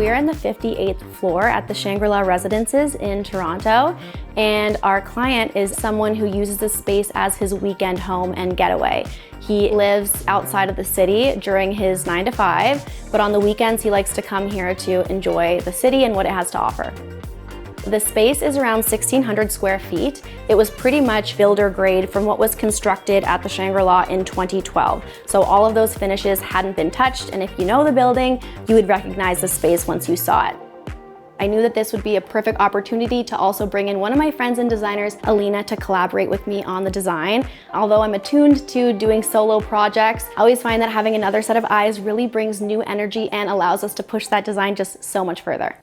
We're in the 58th floor at the Shangri-La Residences in Toronto, and our client is someone who uses this space as his weekend home and getaway. He lives outside of the city during his 9 to 5, but on the weekends he likes to come here to enjoy the city and what it has to offer. The space is around 1,600 square feet. It was pretty much builder grade from what was constructed at the Shangri-La in 2012. So all of those finishes hadn't been touched, and if you know the building, you would recognize the space once you saw it. I knew that this would be a perfect opportunity to also bring in one of my friends and designers, Alina, to collaborate with me on the design. Although I'm attuned to doing solo projects, I always find that having another set of eyes really brings new energy and allows us to push that design just so much further.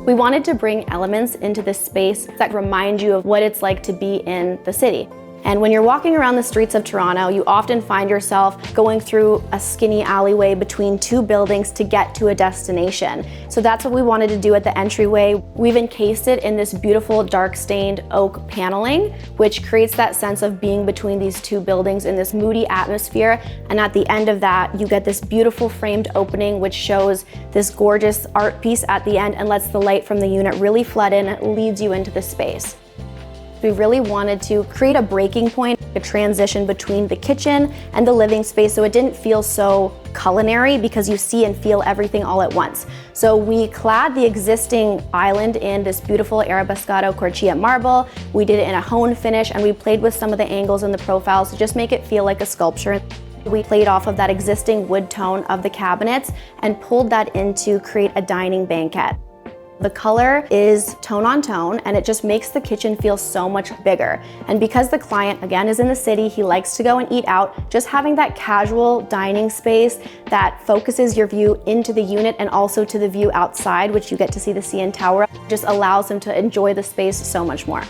We wanted to bring elements into this space that remind you of what it's like to be in the city. And when you're walking around the streets of Toronto, you often find yourself going through a skinny alleyway between two buildings to get to a destination. So that's what we wanted to do at the entryway. We've encased it in this beautiful dark stained oak paneling, which creates that sense of being between these two buildings in this moody atmosphere. And at the end of that, you get this beautiful framed opening, which shows this gorgeous art piece at the end and lets the light from the unit really flood in and leads you into the space. We really wanted to create a breaking point, a transition between the kitchen and the living space so it didn't feel so culinary because you see and feel everything all at once. So we clad the existing island in this beautiful Arabescado Corchia marble. We did it in a honed finish and we played with some of the angles and the profiles to just make it feel like a sculpture. We played off of that existing wood tone of the cabinets and pulled that in to create a dining banquette. The color is tone on tone and it just makes the kitchen feel so much bigger. And because the client, again, is in the city, he likes to go and eat out, just having that casual dining space that focuses your view into the unit and also to the view outside, which you get to see the CN Tower, just allows him to enjoy the space so much more.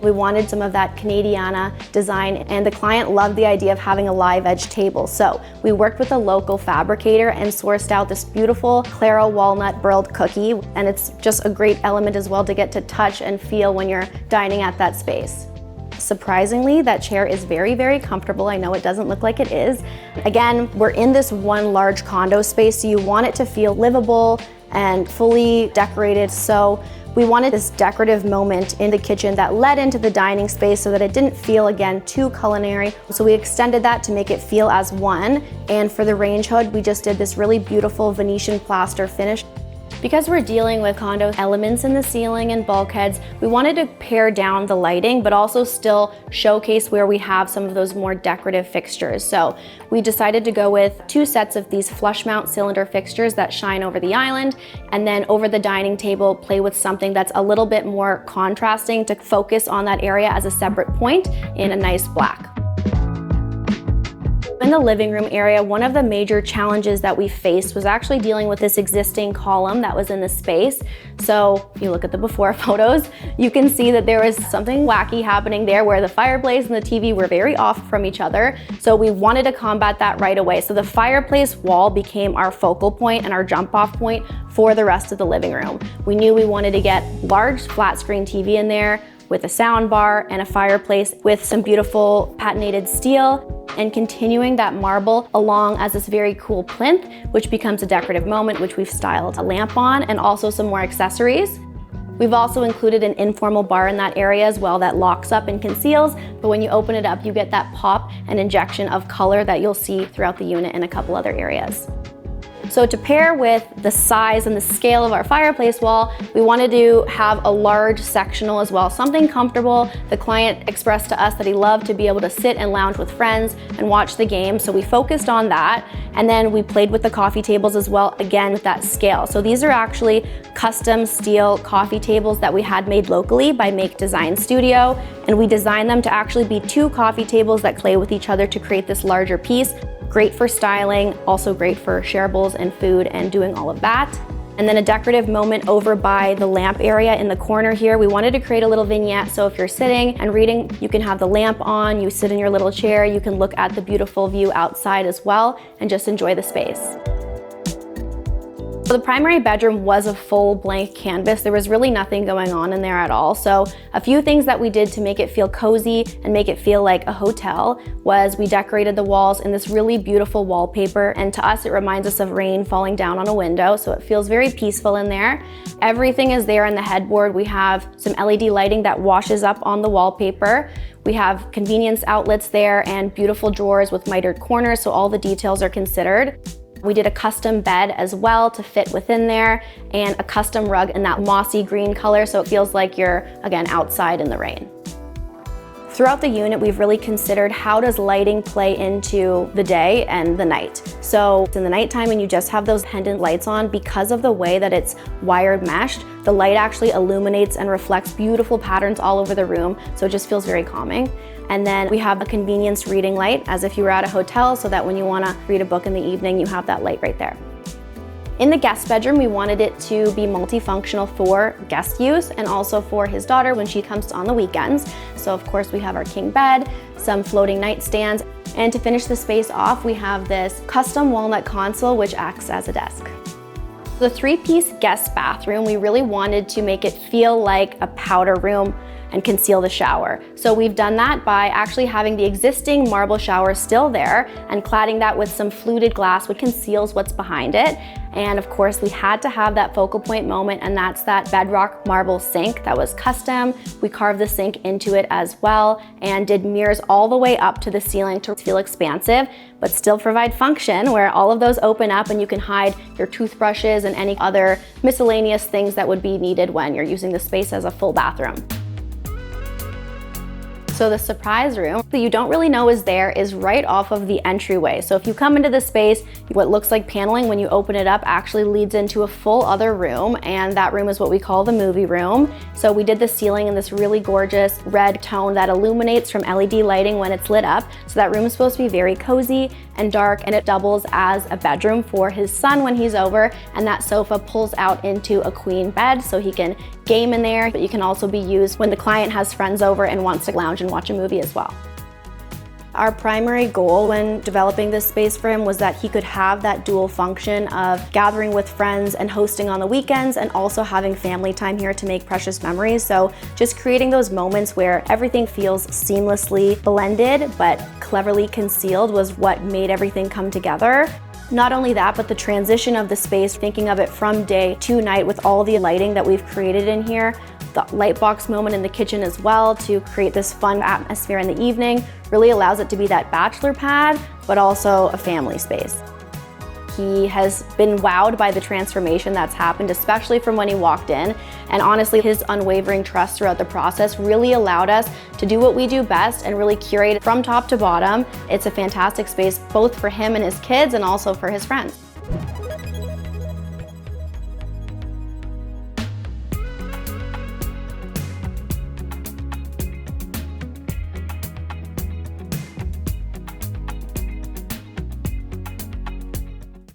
We wanted some of that Canadiana design, and the client loved the idea of having a live edge table. So we worked with a local fabricator and sourced out this beautiful Claro walnut burled cookie, and it's just a great element as well to get to touch and feel when you're dining at that space. Surprisingly, that chair is very, very comfortable. I know it doesn't look like it is. Again, we're in this one large condo space, so you want it to feel livable and fully decorated. So we wanted this decorative moment in the kitchen that led into the dining space so that it didn't feel, again, too culinary. So we extended that to make it feel as one. And for the range hood, we just did this really beautiful Venetian plaster finish. Because we're dealing with condo elements in the ceiling and bulkheads, we wanted to pare down the lighting, but also still showcase where we have some of those more decorative fixtures. So we decided to go with 2 sets of these flush mount cylinder fixtures that shine over the island, and then over the dining table, play with something that's a little bit more contrasting to focus on that area as a separate point in a nice black. In the living room area, one of the major challenges that we faced was actually dealing with this existing column that was in the space. So if you look at the before photos, you can see that there was something wacky happening there where the fireplace and the TV were very off from each other. So we wanted to combat that right away. So the fireplace wall became our focal point and our jump off point for the rest of the living room. We knew we wanted to get large flat screen TV in there with a sound bar and a fireplace with some beautiful patinated steel, and continuing that marble along as this very cool plinth, which becomes a decorative moment, which we've styled a lamp on, and also some more accessories. We've also included an informal bar in that area as well that locks up and conceals, but when you open it up, you get that pop and injection of color that you'll see throughout the unit in a couple other areas. So to pair with the size and the scale of our fireplace wall, we wanted to have a large sectional as well, something comfortable. The client expressed to us that he loved to be able to sit and lounge with friends and watch the game, so we focused on that. And then we played with the coffee tables as well, again with that scale. So these are actually custom steel coffee tables that we had made locally by Make Design Studio, and we designed them to actually be 2 coffee tables that play with each other to create this larger piece. Great for styling, also great for shareables and food and doing all of that. And then a decorative moment over by the lamp area in the corner here. We wanted to create a little vignette, so if you're sitting and reading, you can have the lamp on, you sit in your little chair, you can look at the beautiful view outside as well and just enjoy the space. So the primary bedroom was a full blank canvas. There was really nothing going on in there at all. So a few things that we did to make it feel cozy and make it feel like a hotel was we decorated the walls in this really beautiful wallpaper. And to us, it reminds us of rain falling down on a window. So it feels very peaceful in there. Everything is there in the headboard. We have some LED lighting that washes up on the wallpaper. We have convenience outlets there and beautiful drawers with mitered corners. So all the details are considered. We did a custom bed as well to fit within there, and a custom rug in that mossy green color, so it feels like you're, again, outside in the rain. Throughout the unit, we've really considered how does lighting play into the day and the night. So in the nighttime, when you just have those pendant lights on, because of the way that it's wired meshed, the light actually illuminates and reflects beautiful patterns all over the room, so it just feels very calming. And then we have a convenience reading light as if you were at a hotel, so that when you want to read a book in the evening, you have that light right there. In the guest bedroom, we wanted it to be multifunctional for guest use and also for his daughter when she comes on the weekends. So of course we have our king bed, some floating nightstands, and to finish the space off, we have this custom walnut console which acts as a desk. The 3-piece guest bathroom, we really wanted to make it feel like a powder room and conceal the shower. So we've done that by actually having the existing marble shower still there and cladding that with some fluted glass which conceals what's behind it. And of course, we had to have that focal point moment, and that's that bedrock marble sink that was custom. We carved the sink into it as well and did mirrors all the way up to the ceiling to feel expansive, but still provide function where all of those open up and you can hide your toothbrushes and any other miscellaneous things that would be needed when you're using the space as a full bathroom. So the surprise room that you don't really know is there is right off of the entryway. So if you come into the space, what looks like paneling when you open it up actually leads into a full other room, and that room is what we call the movie room. So we did the ceiling in this really gorgeous red tone that illuminates from LED lighting when it's lit up. So that room is supposed to be very cozy and dark, and it doubles as a bedroom for his son when he's over, and that sofa pulls out into a queen bed so he can game in there, but you can also be used when the client has friends over and wants to lounge and watch a movie as well. Our primary goal when developing this space for him was that he could have that dual function of gathering with friends and hosting on the weekends and also having family time here to make precious memories. So just creating those moments where everything feels seamlessly blended but cleverly concealed was what made everything come together. Not only that, but the transition of the space, thinking of it from day to night with all the lighting that we've created in here, the light box moment in the kitchen as well to create this fun atmosphere in the evening, really allows it to be that bachelor pad, but also a family space. He has been wowed by the transformation that's happened, especially from when he walked in. And honestly, his unwavering trust throughout the process really allowed us to do what we do best and really curate it from top to bottom. It's a fantastic space, both for him and his kids and also for his friends.